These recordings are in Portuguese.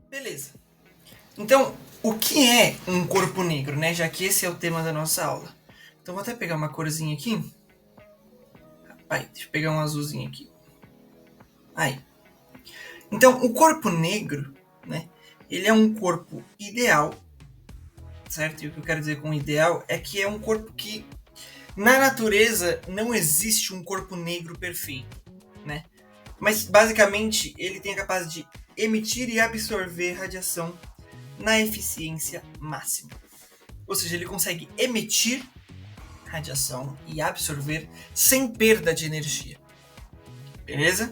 Beleza. Então, o que é um corpo negro, né? Já que esse é o tema da nossa aula. Então, vou até pegar uma corzinha aqui. Aí, deixa eu pegar um azulzinho aqui. Aí. Então, o corpo negro, né? Ele é um corpo ideal, certo? E o que eu quero dizer com ideal é que é um corpo que, na natureza, não existe um corpo negro perfeito, né? Mas, basicamente, ele tem a capacidade de emitir e absorver radiação na eficiência máxima. Ou seja, ele consegue emitir radiação e absorver sem perda de energia. Beleza?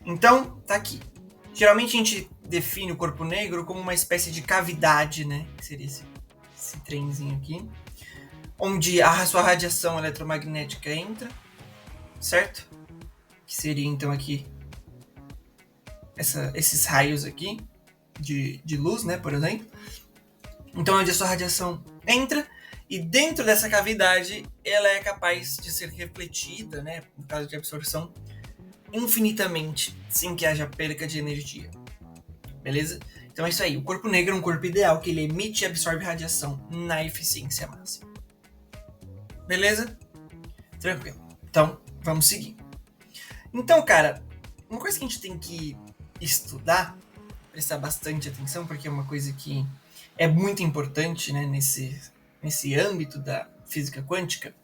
Então, tá aqui. Geralmente a gente define o corpo negro como uma espécie de cavidade, né? Que seria esse trenzinho aqui. Onde a sua radiação eletromagnética entra, certo? Que seria então aqui esses raios aqui de luz, né? Por exemplo. Então, onde a sua radiação entra e dentro dessa cavidade ela é capaz de ser refletida, né? No caso de absorção, infinitamente, sem que haja perca de energia. Beleza? Então é isso aí. O corpo negro é um corpo ideal que ele emite e absorve radiação na eficiência máxima. Beleza? Tranquilo. Então, vamos seguir. Então, cara, uma coisa que a gente tem que estudar, prestar bastante atenção, porque é uma coisa que é muito importante, né, nesse âmbito da física quântica.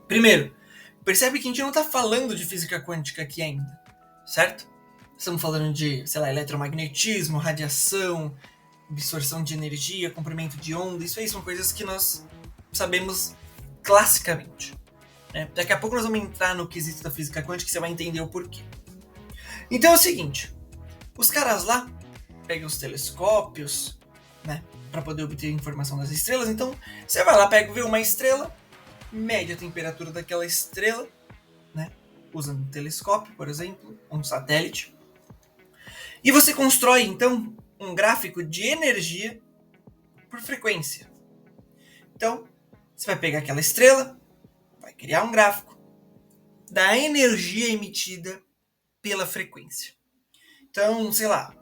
Primeiro, percebe que a gente não está falando de física quântica aqui ainda, certo? Estamos falando de, sei lá, eletromagnetismo, radiação, absorção de energia, comprimento de onda. Isso aí são coisas que nós sabemos classicamente. Né? Daqui a pouco nós vamos entrar no quesito da física quântica e você vai entender o porquê. Então é o seguinte: os caras lá pegam os telescópios, né, para poder obter informação das estrelas. Então você vai lá, vê uma estrela, mede a temperatura daquela estrela, né, usando um telescópio, por exemplo, um satélite. E você constrói, então, um gráfico de energia por frequência. Então, você vai pegar aquela estrela, vai criar um gráfico da energia emitida pela frequência. Então, sei lá,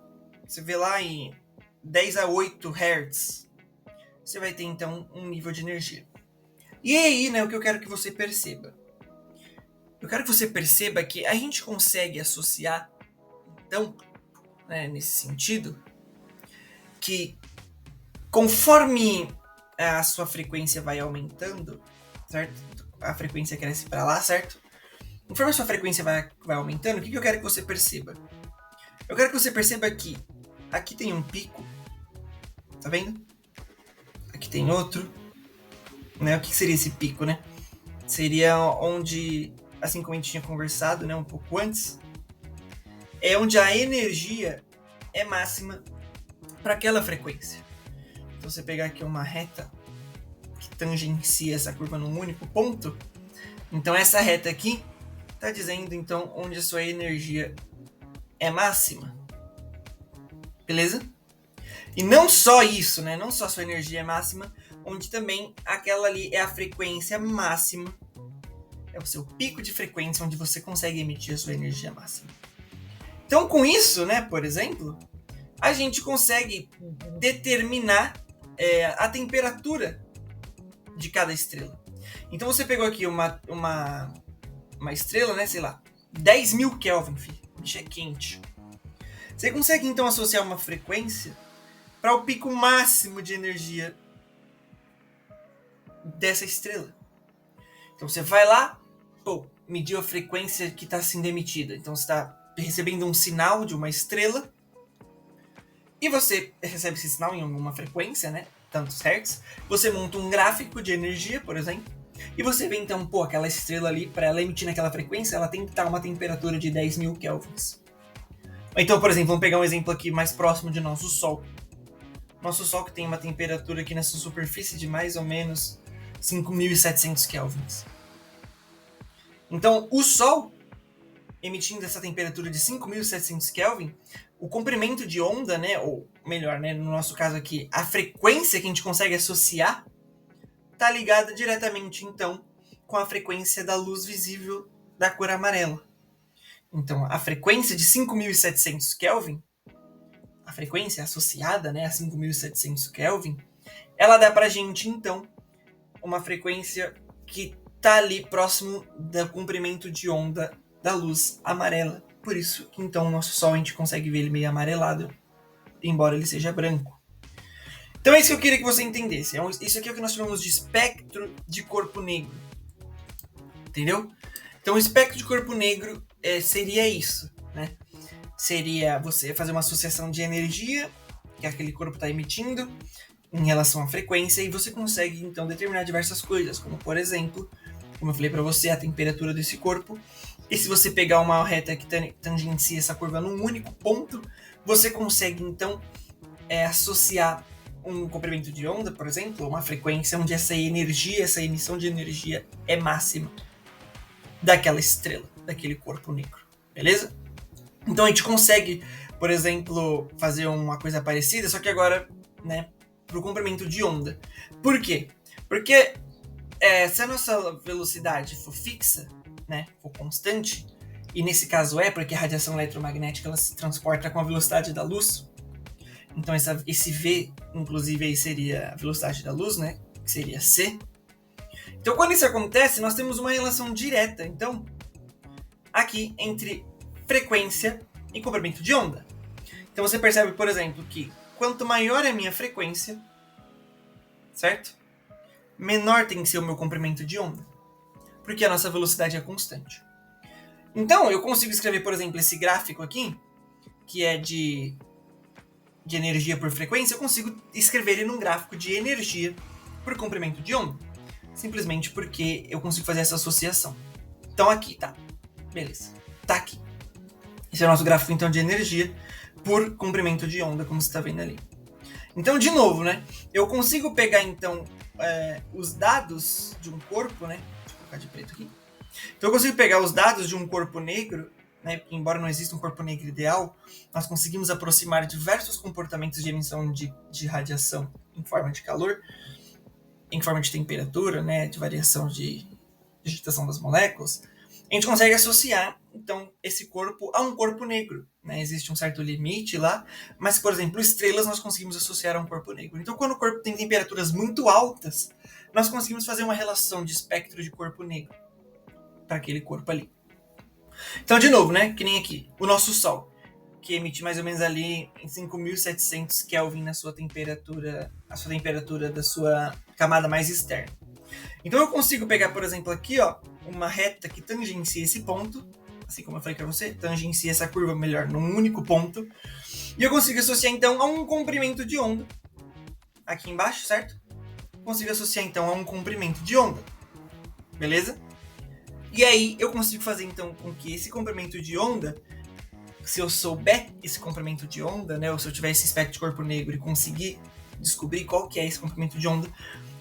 você vê lá em 10 a 8 Hz, você vai ter, então, um nível de energia. E aí, né, o que eu quero que você perceba? Eu quero que você perceba que a gente consegue associar, então, né, nesse sentido, que conforme a sua frequência vai aumentando, certo? A frequência cresce para lá, certo? Conforme a sua frequência vai aumentando, o que eu quero que você perceba? Eu quero que você perceba que aqui tem um pico, tá vendo? Aqui tem outro, né? O que seria esse pico, né? Seria onde, assim como a gente tinha conversado, né, um pouco antes, é onde a energia é máxima para aquela frequência. Então, você pegar aqui uma reta que tangencia essa curva num único ponto, então essa reta aqui está dizendo então onde a sua energia é máxima. Beleza? E não só isso, né? Não só a sua energia é máxima, onde também aquela ali é a frequência máxima. É o seu pico de frequência onde você consegue emitir a sua energia máxima. Então, com isso, né, por exemplo, a gente consegue determinar a temperatura de cada estrela. Então, você pegou aqui uma estrela, né, sei lá, 10.000 Kelvin, filho. Bicho é quente. Você consegue, então, associar uma frequência para o pico máximo de energia dessa estrela. Então, você vai lá, mediu a frequência que está sendo emitida. Então, você está recebendo um sinal de uma estrela e você recebe esse sinal em alguma frequência, né? Tantos hertz. Você monta um gráfico de energia, por exemplo, e você vê então, aquela estrela ali, para ela emitir naquela frequência, ela tem que estar uma temperatura de 10.000 kelvins. Então, por exemplo, vamos pegar um exemplo aqui mais próximo de nosso Sol. Nosso Sol que tem uma temperatura aqui nessa superfície de mais ou menos 5.700 kelvins. Então, o Sol, emitindo essa temperatura de 5.700 Kelvin, o comprimento de onda, né, ou melhor, né, no nosso caso aqui, a frequência que a gente consegue associar, está ligada diretamente, então, com a frequência da luz visível da cor amarela. Então, a frequência de 5.700 Kelvin, a frequência associada, né, a 5.700 Kelvin, ela dá pra gente, então, uma frequência que tá ali próximo do comprimento de onda da luz amarela. Por isso que, então, o nosso Sol a gente consegue ver ele meio amarelado, embora ele seja branco. Então é isso que eu queria que você entendesse. Isso aqui é o que nós chamamos de espectro de corpo negro. Entendeu? Então o espectro de corpo negro seria isso, né? Seria você fazer uma associação de energia que aquele corpo está emitindo em relação à frequência e você consegue então determinar diversas coisas, como por exemplo, como eu falei para você, a temperatura desse corpo. E se você pegar uma reta que tangencia essa curva num único ponto, você consegue então associar um comprimento de onda, por exemplo, uma frequência onde essa energia, essa emissão de energia é máxima daquela estrela, daquele corpo negro, beleza? Então a gente consegue, por exemplo, fazer uma coisa parecida, só que agora, né, para o comprimento de onda. Por quê? Porque se a nossa velocidade for fixa, né, for constante, e nesse caso porque a radiação eletromagnética ela se transporta com a velocidade da luz, então esse V, inclusive, aí seria a velocidade da luz, né, que seria c. Então quando isso acontece, nós temos uma relação direta, então, aqui entre frequência e comprimento de onda. Então você percebe, por exemplo, que quanto maior é a minha frequência, certo? Menor tem que ser o meu comprimento de onda, porque a nossa velocidade é constante. Então eu consigo escrever, por exemplo, esse gráfico aqui, que é de energia por frequência, eu consigo escrever ele num gráfico de energia por comprimento de onda, simplesmente porque eu consigo fazer essa associação. Então aqui, tá, beleza, tá aqui. Esse é o nosso gráfico, então, de energia por comprimento de onda, como você está vendo ali. Então, de novo, né? Eu consigo pegar, então, os dados de um corpo, né? Deixa eu colocar de preto aqui. Então, eu consigo pegar os dados de um corpo negro, né? Porque, embora não exista um corpo negro ideal, nós conseguimos aproximar diversos comportamentos de emissão de radiação em forma de calor, em forma de temperatura, né? De variação de agitação das moléculas. A gente consegue associar, então, esse corpo a um corpo negro, né? Existe um certo limite lá, mas, por exemplo, estrelas nós conseguimos associar a um corpo negro. Então, quando o corpo tem temperaturas muito altas, nós conseguimos fazer uma relação de espectro de corpo negro para aquele corpo ali. Então, de novo, né? Que nem aqui, o nosso Sol, que emite mais ou menos ali em 5.700 Kelvin a sua temperatura da sua camada mais externa. Então eu consigo pegar, por exemplo, aqui, ó, uma reta que tangencia esse ponto, assim como eu falei para você, tangencia essa curva melhor num único ponto, e eu consigo associar então a um comprimento de onda aqui embaixo, certo? Consigo associar então a um comprimento de onda, beleza? E aí eu consigo fazer então com que esse comprimento de onda, se eu souber esse comprimento de onda, né, ou se eu tiver esse espectro de corpo negro e conseguir descobrir qual que é esse comprimento de onda,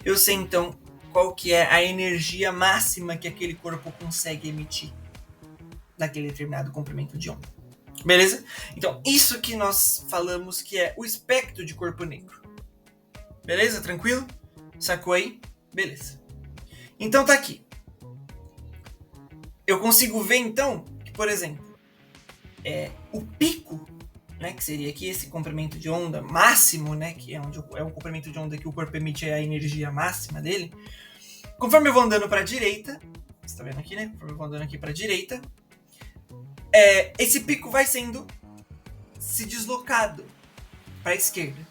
eu sei então qual que é a energia máxima que aquele corpo consegue emitir naquele determinado comprimento de onda. Beleza? Então, isso que nós falamos que é o espectro de corpo negro. Beleza? Tranquilo? Sacou aí? Beleza. Então tá aqui. Eu consigo ver então que, por exemplo, o pico, né, que seria aqui esse comprimento de onda máximo, né, que é um comprimento de onda que o corpo emite a energia máxima dele. Conforme eu vou andando para a direita, você está vendo aqui, né? Conforme eu vou andando aqui para a direita, esse pico vai sendo se deslocado para a esquerda.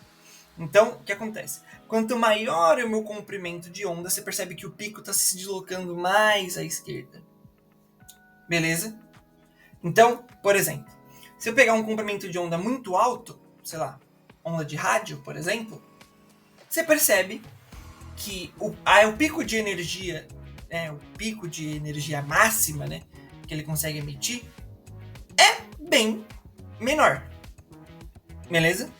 Então, o que acontece? Quanto maior é o meu comprimento de onda, você percebe que o pico está se deslocando mais à esquerda. Beleza? Então, por exemplo, se eu pegar um comprimento de onda muito alto, sei lá, onda de rádio, por exemplo, você percebe que o pico de energia, o pico de energia máxima, né, que ele consegue emitir, é bem menor. Beleza?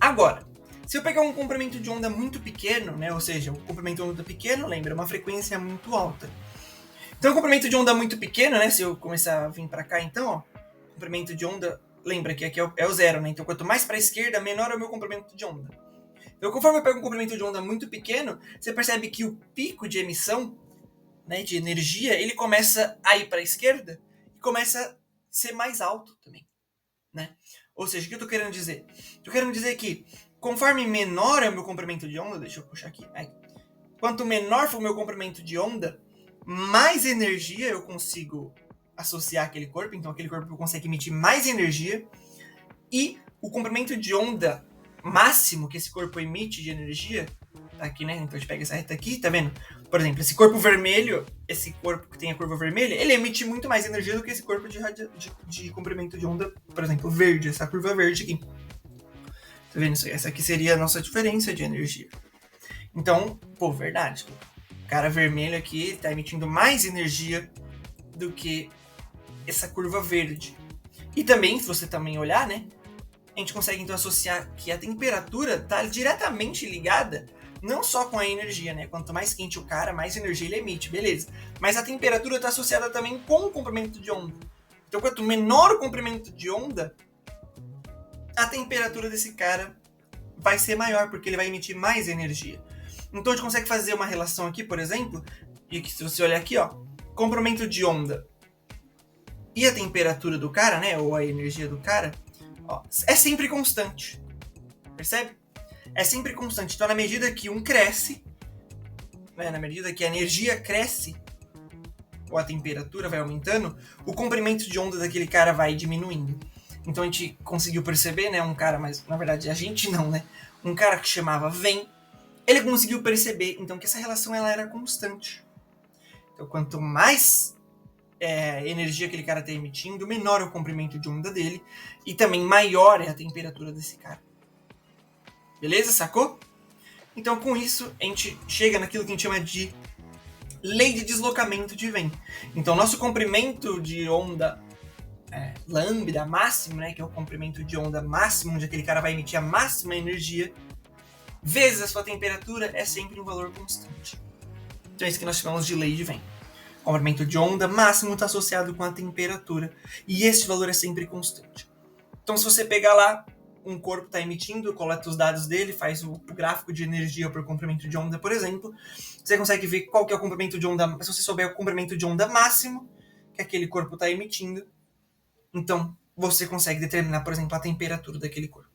Agora, se eu pegar um comprimento de onda muito pequeno, né, ou seja, o comprimento de onda pequeno, lembra, uma frequência muito alta. Então, o comprimento de onda muito pequeno, né, se eu começar a vir para cá, então, ó, comprimento de onda, lembra que aqui é o zero, né? Então, quanto mais para a esquerda, menor é o meu comprimento de onda. Então, conforme eu pego um comprimento de onda muito pequeno, você percebe que o pico de emissão, né, de energia, ele começa a ir para a esquerda e começa a ser mais alto também, né? Ou seja, o que eu tô querendo dizer? Tô querendo dizer que conforme menor é o meu comprimento de onda, deixa eu puxar aqui, quanto menor for o meu comprimento de onda, mais energia eu consigo associar àquele corpo, então aquele corpo consegue emitir mais energia, e o comprimento de onda máximo que esse corpo emite de energia, tá aqui, né? Então a gente pega essa reta aqui, tá vendo? Por exemplo, esse corpo vermelho, esse corpo que tem a curva vermelha, ele emite muito mais energia do que esse corpo de comprimento de onda, por exemplo, verde, essa curva verde aqui. Tá vendo? Essa aqui seria a nossa diferença de energia. Então, pô, verdade. O cara vermelho aqui tá emitindo mais energia do que essa curva verde. E também, se você também olhar, né? A gente consegue então associar que a temperatura está diretamente ligada não só com a energia, né? Quanto mais quente o cara, mais energia ele emite, beleza. Mas a temperatura está associada também com o comprimento de onda. Então, quanto menor o comprimento de onda, a temperatura desse cara vai ser maior, porque ele vai emitir mais energia. Então, a gente consegue fazer uma relação aqui, por exemplo, e que se você olhar aqui, ó, comprimento de onda e a temperatura do cara, né? Ou a energia do cara, ó, é sempre constante. Percebe? É sempre constante. Então, na medida que um cresce, né, na medida que a energia cresce, ou a temperatura vai aumentando, o comprimento de onda daquele cara vai diminuindo. Então, a gente conseguiu perceber, né, um cara, mas na verdade a gente não, né? Um cara que chamava Venn, ele conseguiu perceber, então, que essa relação ela era constante. Então, quanto mais energia aquele cara está emitindo, menor é o comprimento de onda dele e também maior é a temperatura desse cara. Beleza? Sacou? Então, com isso, a gente chega naquilo que a gente chama de lei de deslocamento de Venn. Então, nosso comprimento de onda lambda máximo, né, que é o comprimento de onda máximo, onde aquele cara vai emitir a máxima energia, vezes a sua temperatura, é sempre um valor constante. Então, é isso que nós chamamos de lei de Venn. O comprimento de onda máximo está associado com a temperatura, e esse valor é sempre constante. Então, se você pegar lá, um corpo está emitindo, coleta os dados dele, faz o gráfico de energia por comprimento de onda, por exemplo, você consegue ver qual que é o comprimento de onda, se você souber o comprimento de onda máximo que aquele corpo está emitindo, então você consegue determinar, por exemplo, a temperatura daquele corpo.